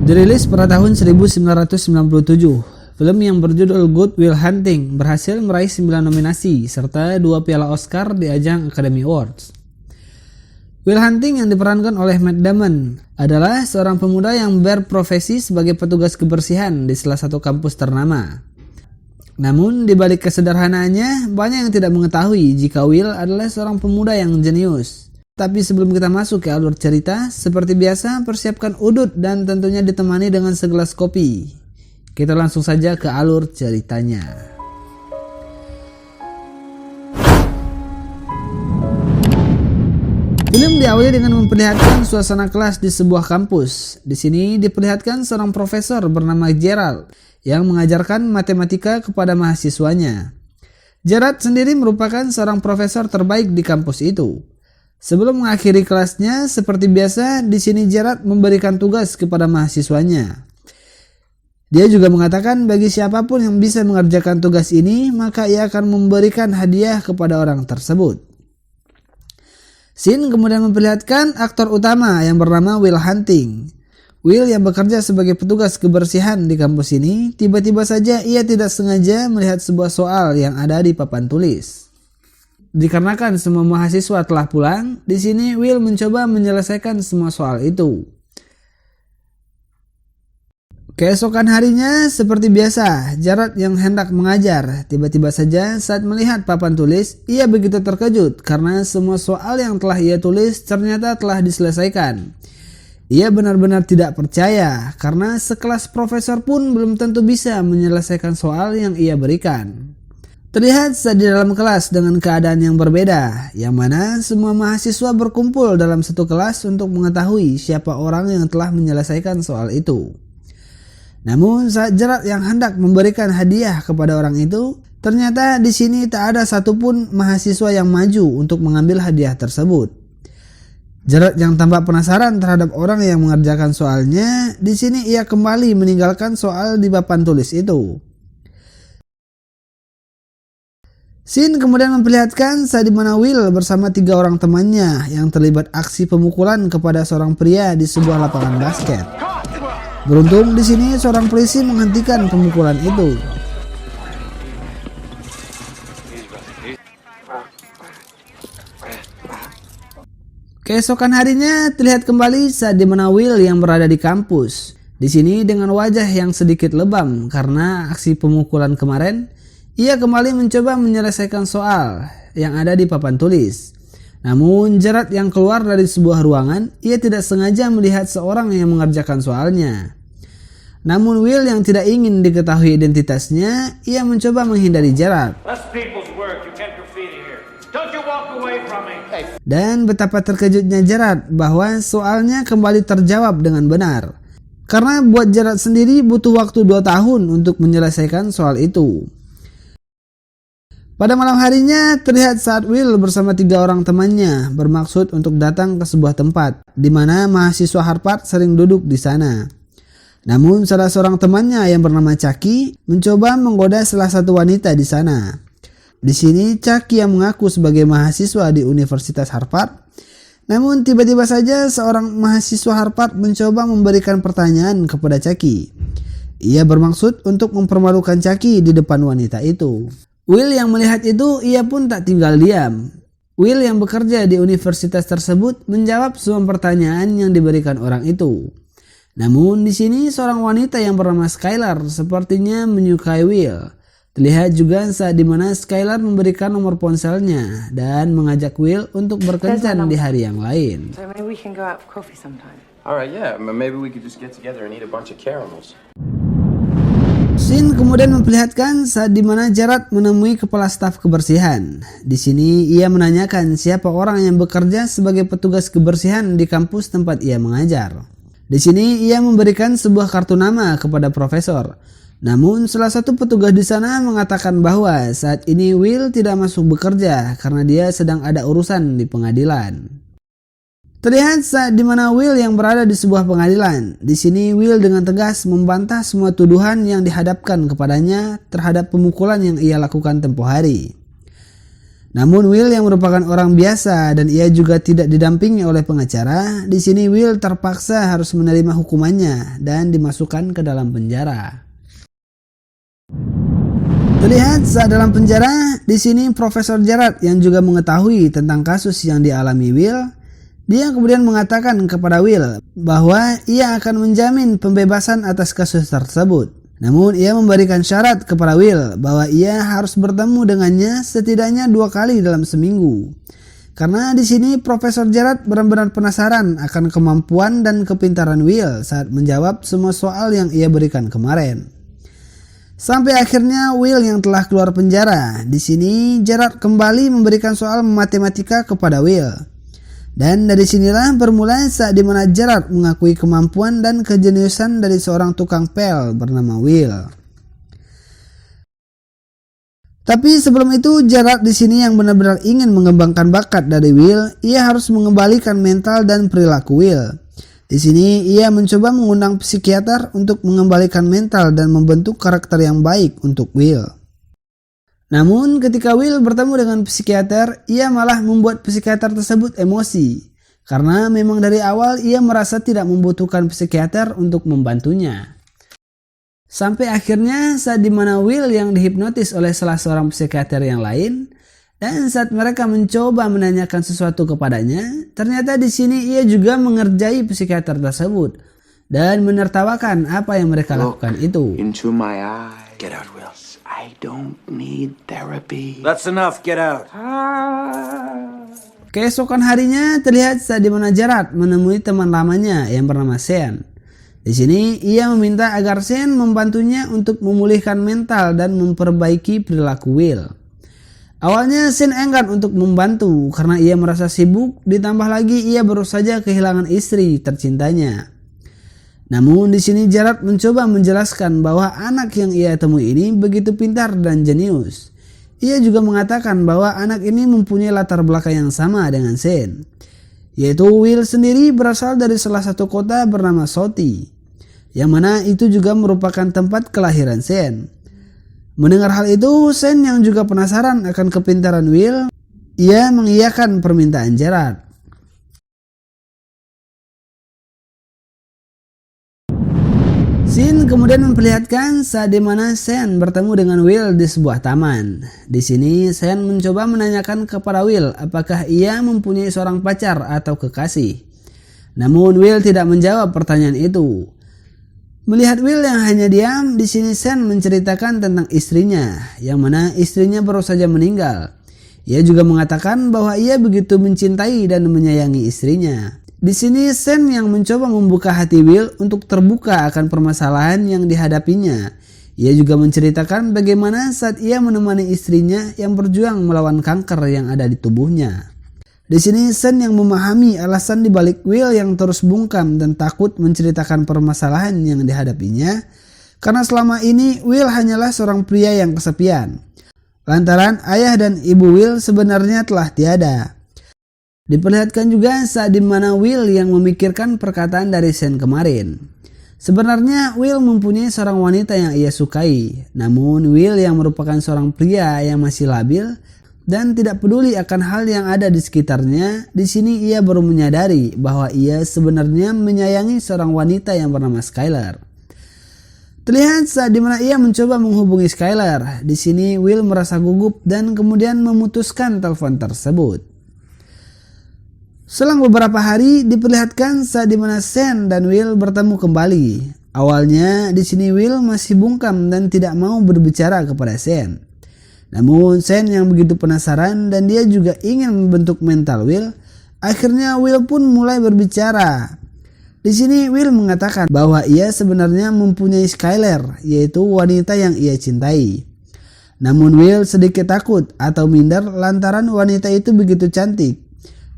Dirilis pada tahun 1997, film yang berjudul Good Will Hunting berhasil meraih 9 nominasi serta 2 piala Oscar di ajang Academy Awards. Will Hunting yang diperankan oleh Matt Damon adalah seorang pemuda yang berprofesi sebagai petugas kebersihan di salah satu kampus ternama. Namun di balik kesederhanaannya, banyak yang tidak mengetahui jika Will adalah seorang pemuda yang jenius. Tapi sebelum kita masuk ke alur cerita, seperti biasa persiapkan udut dan tentunya ditemani dengan segelas kopi. Kita langsung saja ke alur ceritanya. Film diawali dengan memperlihatkan suasana kelas di sebuah kampus. Di sini diperlihatkan seorang profesor bernama Gerald yang mengajarkan matematika kepada mahasiswanya. Gerald sendiri merupakan seorang profesor terbaik di kampus itu. Sebelum mengakhiri kelasnya, seperti biasa, di sini Gerald memberikan tugas kepada mahasiswanya. Dia juga mengatakan bagi siapapun yang bisa mengerjakan tugas ini, maka ia akan memberikan hadiah kepada orang tersebut. Scene kemudian memperlihatkan aktor utama yang bernama Will Hunting. Will yang bekerja sebagai petugas kebersihan di kampus ini, tiba-tiba saja ia tidak sengaja melihat sebuah soal yang ada di papan tulis. Dikarenakan semua mahasiswa telah pulang, di sini Will mencoba menyelesaikan semua soal itu. Keesokan harinya, seperti biasa, Gerald yang hendak mengajar, tiba-tiba saja saat melihat papan tulis, ia begitu terkejut karena semua soal yang telah ia tulis ternyata telah diselesaikan. Ia benar-benar tidak percaya karena sekelas profesor pun belum tentu bisa menyelesaikan soal yang ia berikan. Terlihat saat di dalam kelas dengan keadaan yang berbeda, yang mana semua mahasiswa berkumpul dalam satu kelas untuk mengetahui siapa orang yang telah menyelesaikan soal itu. Namun saat Gerald yang hendak memberikan hadiah kepada orang itu, ternyata di sini tak ada satupun mahasiswa yang maju untuk mengambil hadiah tersebut. Gerald yang tampak penasaran terhadap orang yang mengerjakan soalnya, di sini ia kembali meninggalkan soal di papan tulis itu. Scene kemudian memperlihatkan saat dimana Will bersama 3 orang temannya yang terlibat aksi pemukulan kepada seorang pria di sebuah lapangan basket. Beruntung di sini seorang polisi menghentikan pemukulan itu. Keesokan harinya terlihat kembali saat dimana Will yang berada di kampus. Di sini dengan wajah yang sedikit lebam karena aksi pemukulan kemarin. Ia kembali mencoba menyelesaikan soal yang ada di papan tulis. Namun Gerald yang keluar dari sebuah ruangan, ia tidak sengaja melihat seorang yang mengerjakan soalnya. Namun Will yang tidak ingin diketahui identitasnya, ia mencoba menghindari Gerald. Dan betapa terkejutnya Gerald bahwa soalnya kembali terjawab dengan benar. Karena buat Gerald sendiri butuh waktu 2 tahun untuk menyelesaikan soal itu. Pada malam harinya terlihat saat Will bersama 3 orang temannya bermaksud untuk datang ke sebuah tempat di mana mahasiswa Harvard sering duduk di sana. Namun salah seorang temannya yang bernama Chucky mencoba menggoda salah satu wanita di sana. Di sini Chucky yang mengaku sebagai mahasiswa di Universitas Harvard. Namun tiba-tiba saja seorang mahasiswa Harvard mencoba memberikan pertanyaan kepada Chucky. Ia bermaksud untuk mempermalukan Chucky di depan wanita itu. Will yang melihat itu, ia pun tak tinggal diam. Will yang bekerja di universitas tersebut menjawab semua pertanyaan yang diberikan orang itu. Namun di sini seorang wanita yang bernama Skylar sepertinya menyukai Will. Terlihat juga saat dimana Skylar memberikan nomor ponselnya dan mengajak Will untuk berkencan di hari yang lain. So maybe we can go out for coffee sometime. Alright, yeah, maybe we could just get together and eat a bunch of caramels. Scene kemudian memperlihatkan saat dimana Gerald menemui kepala staf kebersihan. Di sini ia menanyakan siapa orang yang bekerja sebagai petugas kebersihan di kampus tempat ia mengajar. Di sini ia memberikan sebuah kartu nama kepada profesor. Namun salah satu petugas di sana mengatakan bahwa saat ini Will tidak masuk bekerja karena dia sedang ada urusan di pengadilan. Terlihat saat dimana Will yang berada di sebuah pengadilan. Di sini Will dengan tegas membantah semua tuduhan yang dihadapkan kepadanya terhadap pemukulan yang ia lakukan tempo hari. Namun Will yang merupakan orang biasa dan ia juga tidak didampingi oleh pengacara, di sini Will terpaksa harus menerima hukumannya dan dimasukkan ke dalam penjara. Terlihat saat dalam penjara, di sini Profesor Gerard yang juga mengetahui tentang kasus yang dialami Will, dia kemudian mengatakan kepada Will bahwa ia akan menjamin pembebasan atas kasus tersebut. Namun ia memberikan syarat kepada Will bahwa ia harus bertemu dengannya setidaknya 2 kali dalam seminggu. Karena di sini Profesor Gerard benar-benar penasaran akan kemampuan dan kepintaran Will saat menjawab semua soal yang ia berikan kemarin. Sampai akhirnya Will yang telah keluar penjara. Di sini Gerard kembali memberikan soal matematika kepada Will. Dan dari sinilah bermula saat dimana Gerard mengakui kemampuan dan kejeniusan dari seorang tukang pel bernama Will. Tapi sebelum itu Gerard di sini yang benar-benar ingin mengembangkan bakat dari Will, ia harus mengembalikan mental dan perilaku Will. Di sini ia mencoba mengundang psikiater untuk mengembalikan mental dan membentuk karakter yang baik untuk Will. Namun ketika Will bertemu dengan psikiater, ia malah membuat psikiater tersebut emosi. Karena memang dari awal ia merasa tidak membutuhkan psikiater untuk membantunya. Sampai akhirnya saat dimana Will yang dihipnotis oleh salah seorang psikiater yang lain, dan saat mereka mencoba menanyakan sesuatu kepadanya, ternyata di sini ia juga mengerjai psikiater tersebut dan menertawakan apa yang mereka lakukan itu. Into my eye. Get out, Will. I don't need therapy. That's enough, get out. Keesokan harinya terlihat saat dimana Gerard menemui teman lamanya yang bernama Sean. Di sini ia meminta agar Sean membantunya untuk memulihkan mental dan memperbaiki perilaku Will. Awalnya Sean enggan untuk membantu karena ia merasa sibuk, ditambah lagi ia baru saja kehilangan istri tercintanya. Namun di sini Gerard mencoba menjelaskan bahwa anak yang ia temui ini begitu pintar dan jenius. Ia juga mengatakan bahwa anak ini mempunyai latar belakang yang sama dengan Sean, yaitu Will sendiri berasal dari salah satu kota bernama Soti, yang mana itu juga merupakan tempat kelahiran Sean. Mendengar hal itu, Sean yang juga penasaran akan kepintaran Will, ia mengiyakan permintaan Gerard. Scene kemudian memperlihatkan saat dimana Sean bertemu dengan Will di sebuah taman. Di sini Sean mencoba menanyakan kepada Will apakah ia mempunyai seorang pacar atau kekasih. Namun Will tidak menjawab pertanyaan itu. Melihat Will yang hanya diam, di sini Sean menceritakan tentang istrinya, yang mana istrinya baru saja meninggal. Ia juga mengatakan bahwa ia begitu mencintai dan menyayangi istrinya. Di sini Sean yang mencoba membuka hati Will untuk terbuka akan permasalahan yang dihadapinya. Ia juga menceritakan bagaimana saat ia menemani istrinya yang berjuang melawan kanker yang ada di tubuhnya. Di sini Sean yang memahami alasan dibalik Will yang terus bungkam dan takut menceritakan permasalahan yang dihadapinya, karena selama ini Will hanyalah seorang pria yang kesepian. Lantaran ayah dan ibu Will sebenarnya telah tiada. Diperlihatkan juga saat dimana Will yang memikirkan perkataan dari Sean kemarin. Sebenarnya Will mempunyai seorang wanita yang ia sukai, namun Will yang merupakan seorang pria yang masih labil dan tidak peduli akan hal yang ada di sekitarnya. Di sini ia baru menyadari bahwa ia sebenarnya menyayangi seorang wanita yang bernama Skylar. Terlihat saat dimana ia mencoba menghubungi Skylar. Di sini Will merasa gugup dan kemudian memutuskan telepon tersebut. Selang beberapa hari diperlihatkan saat dimana Sean dan Will bertemu kembali. Awalnya di sini Will masih bungkam dan tidak mau berbicara kepada Sean. Namun Sean yang begitu penasaran dan dia juga ingin membentuk mental Will, akhirnya Will pun mulai berbicara. Di sini Will mengatakan bahwa ia sebenarnya mempunyai Skylar, yaitu wanita yang ia cintai. Namun Will sedikit takut atau minder lantaran wanita itu begitu cantik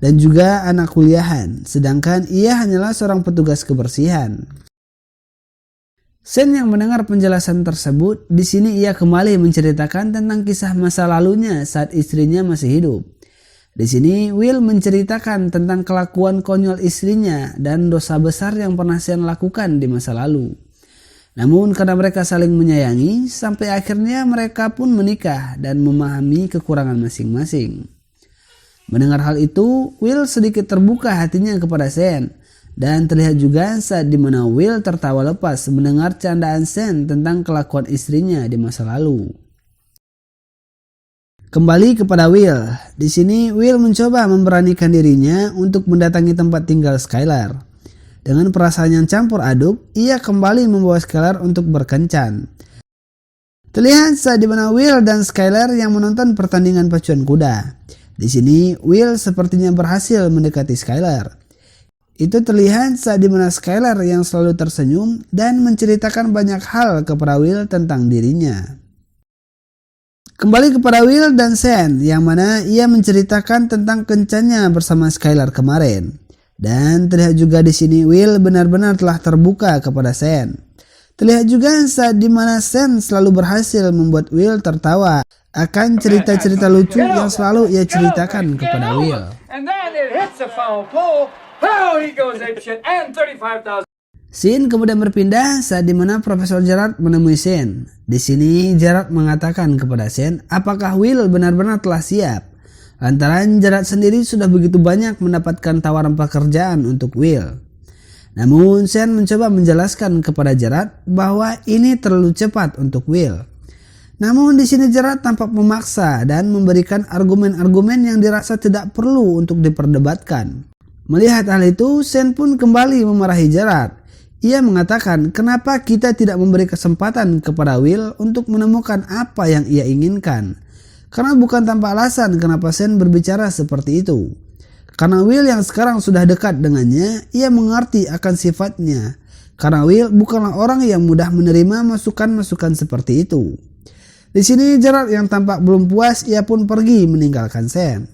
dan juga anak kuliahan, sedangkan ia hanyalah seorang petugas kebersihan. Sean yang mendengar penjelasan tersebut, di sini ia kembali menceritakan tentang kisah masa lalunya saat istrinya masih hidup. Di sini Will menceritakan tentang kelakuan konyol istrinya dan dosa besar yang pernah Sean lakukan di masa lalu. Namun karena mereka saling menyayangi, sampai akhirnya mereka pun menikah dan memahami kekurangan masing-masing. Mendengar hal itu, Will sedikit terbuka hatinya kepada Shane. Dan terlihat juga saat dimana Will tertawa lepas mendengar candaan Shane tentang kelakuan istrinya di masa lalu. Kembali kepada Will, di sini Will mencoba memberanikan dirinya untuk mendatangi tempat tinggal Skylar. Dengan perasaan yang campur aduk, ia kembali membawa Skylar untuk berkencan. Terlihat saat dimana Will dan Skylar yang menonton pertandingan pacuan kuda. Di sini Will sepertinya berhasil mendekati Skylar. Itu terlihat saat dimana Skylar yang selalu tersenyum dan menceritakan banyak hal kepada Will tentang dirinya. Kembali kepada Will dan Shane yang mana ia menceritakan tentang kencannya bersama Skylar kemarin. Dan terlihat juga di sini Will benar-benar telah terbuka kepada Shane. Terlihat juga saat dimana Shane selalu berhasil membuat Will tertawa akan cerita-cerita lucu yang selalu ia ceritakan kepada Will. Scene kemudian berpindah saat dimana Profesor Gerard menemui Shane. Di sini Gerard mengatakan kepada Shane apakah Will benar-benar telah siap. Lantaran Gerard sendiri sudah begitu banyak mendapatkan tawaran pekerjaan untuk Will. Namun Shane mencoba menjelaskan kepada Gerard bahwa ini terlalu cepat untuk Will. Namun di sini Gerard tampak memaksa dan memberikan argumen-argumen yang dirasa tidak perlu untuk diperdebatkan. Melihat hal itu, Shane pun kembali memarahi Gerard. Ia mengatakan kenapa kita tidak memberi kesempatan kepada Will untuk menemukan apa yang ia inginkan. Karena bukan tanpa alasan kenapa Shane berbicara seperti itu. Karena Will yang sekarang sudah dekat dengannya, ia mengerti akan sifatnya. Karena Will bukanlah orang yang mudah menerima masukan-masukan seperti itu. Di sini Gerard yang tampak belum puas, ia pun pergi meninggalkan Shane.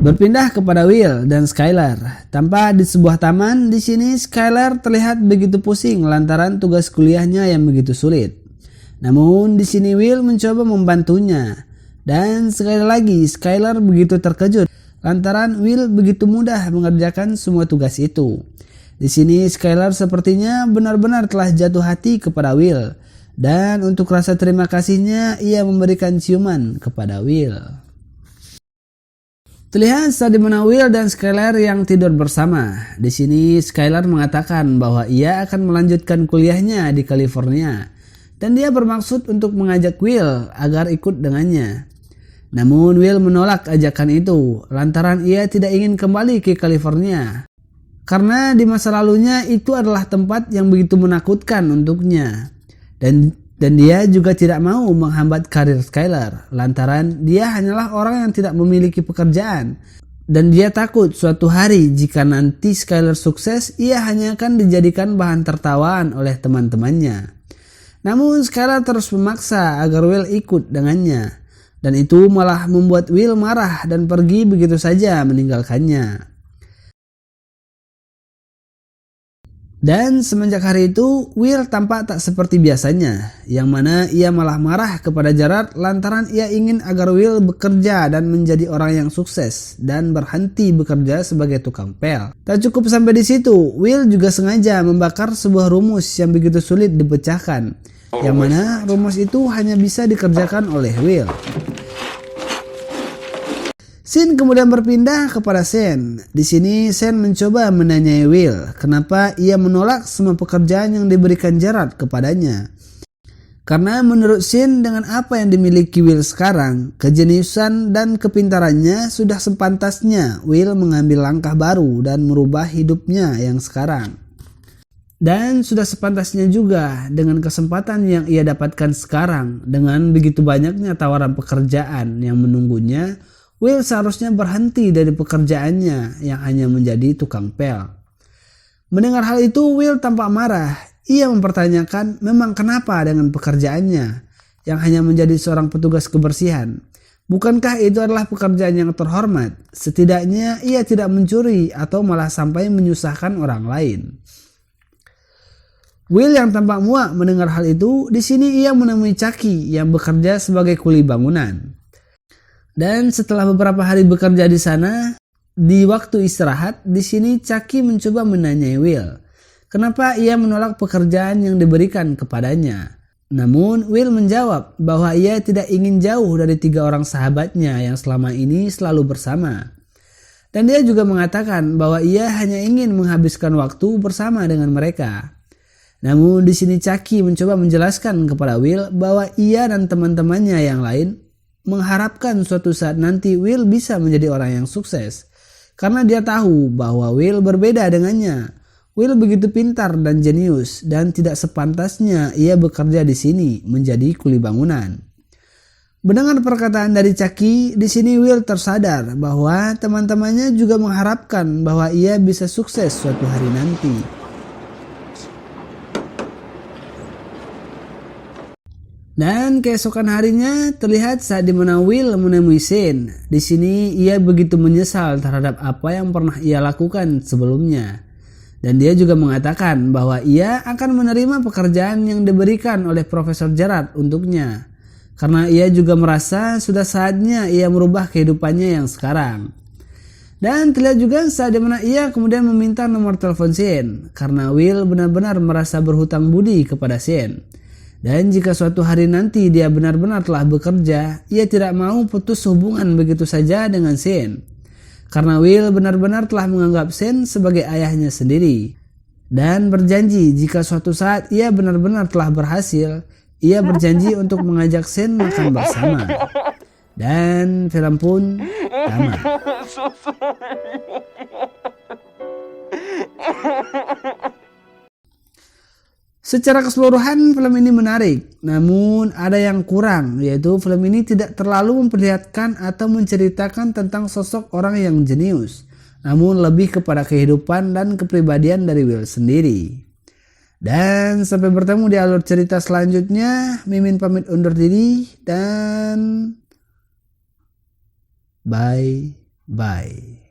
Berpindah kepada Will dan Skylar. Tanpa di sebuah taman, di sini Skylar terlihat begitu pusing lantaran tugas kuliahnya yang begitu sulit. Namun di sini Will mencoba membantunya. Dan sekali lagi Skylar begitu terkejut lantaran Will begitu mudah mengerjakan semua tugas itu. Di sini Skylar sepertinya benar-benar telah jatuh hati kepada Will. Dan untuk rasa terima kasihnya ia memberikan ciuman kepada Will. Terlihat saat dimana Will dan Skylar yang tidur bersama. Di sini Skylar mengatakan bahwa ia akan melanjutkan kuliahnya di California. Dan dia bermaksud untuk mengajak Will agar ikut dengannya. Namun Will menolak ajakan itu lantaran ia tidak ingin kembali ke California. Karena di masa lalunya itu adalah tempat yang begitu menakutkan untuknya. Dan dia juga tidak mau menghambat karir Skylar lantaran dia hanyalah orang yang tidak memiliki pekerjaan. Dan dia takut suatu hari jika nanti Skylar sukses, ia hanya akan dijadikan bahan tertawaan oleh teman-temannya. Namun Skylar terus memaksa agar Will ikut dengannya. Dan itu malah membuat Will marah dan pergi begitu saja meninggalkannya. Dan semenjak hari itu, Will tampak tak seperti biasanya, yang mana ia malah marah kepada Gerard lantaran ia ingin agar Will bekerja dan menjadi orang yang sukses dan berhenti bekerja sebagai tukang pel. Tak cukup sampai di situ, Will juga sengaja membakar sebuah rumus yang begitu sulit dipecahkan, yang mana rumus itu hanya bisa dikerjakan oleh Will. Scene kemudian berpindah kepada Shane. Di sini Shane mencoba menanyai Will kenapa ia menolak semua pekerjaan yang diberikan Gerard kepadanya. Karena menurut Shane dengan apa yang dimiliki Will sekarang, kejeniusan dan kepintarannya sudah sepantasnya Will mengambil langkah baru dan merubah hidupnya yang sekarang. Dan sudah sepantasnya juga dengan kesempatan yang ia dapatkan sekarang dengan begitu banyaknya tawaran pekerjaan yang menunggunya, Will seharusnya berhenti dari pekerjaannya yang hanya menjadi tukang pel. Mendengar hal itu, Will tampak marah. Ia mempertanyakan memang kenapa dengan pekerjaannya yang hanya menjadi seorang petugas kebersihan. Bukankah itu adalah pekerjaan yang terhormat? Setidaknya ia tidak mencuri atau malah sampai menyusahkan orang lain. Will yang tampak muak mendengar hal itu, di sini ia menemui Chucky yang bekerja sebagai kuli bangunan. Dan setelah beberapa hari bekerja di sana, Di waktu istirahat, di sini Chucky mencoba menanyai Will, kenapa ia menolak pekerjaan yang diberikan kepadanya. Namun Will menjawab bahwa ia tidak ingin jauh dari 3 orang sahabatnya yang selama ini selalu bersama. Dan dia juga mengatakan bahwa ia hanya ingin menghabiskan waktu bersama dengan mereka. Namun di sini Chucky mencoba menjelaskan kepada Will bahwa ia dan teman-temannya yang lain mengharapkan suatu saat nanti Will bisa menjadi orang yang sukses. Karena dia tahu bahwa Will berbeda dengannya. Will begitu pintar dan jenius dan tidak sepantasnya ia bekerja di sini menjadi kuli bangunan. Mendengar perkataan dari Chucky, di sini Will tersadar bahwa teman-temannya juga mengharapkan bahwa ia bisa sukses suatu hari nanti. Dan keesokan harinya terlihat saat dimana Will menemui Shane. Di sini ia begitu menyesal terhadap apa yang pernah ia lakukan sebelumnya. Dan dia juga mengatakan bahwa ia akan menerima pekerjaan yang diberikan oleh Profesor Gerard untuknya. Karena ia juga merasa sudah saatnya ia merubah kehidupannya yang sekarang. Dan terlihat juga saat dimana ia kemudian meminta nomor telepon Shane. Karena Will benar-benar merasa berhutang budi kepada Shane. Dan jika suatu hari nanti dia benar-benar telah bekerja, ia tidak mau putus hubungan begitu saja dengan Shane. Karena Will benar-benar telah menganggap Shane sebagai ayahnya sendiri. Dan berjanji jika suatu saat ia benar-benar telah berhasil, ia berjanji untuk mengajak Shane makan bersama. Dan film pun tamat. Secara keseluruhan film ini menarik, namun ada yang kurang, yaitu film ini tidak terlalu memperlihatkan atau menceritakan tentang sosok orang yang jenius, namun lebih kepada kehidupan dan kepribadian dari Will sendiri. Dan sampai bertemu di alur cerita selanjutnya, Mimin pamit undur diri dan bye-bye.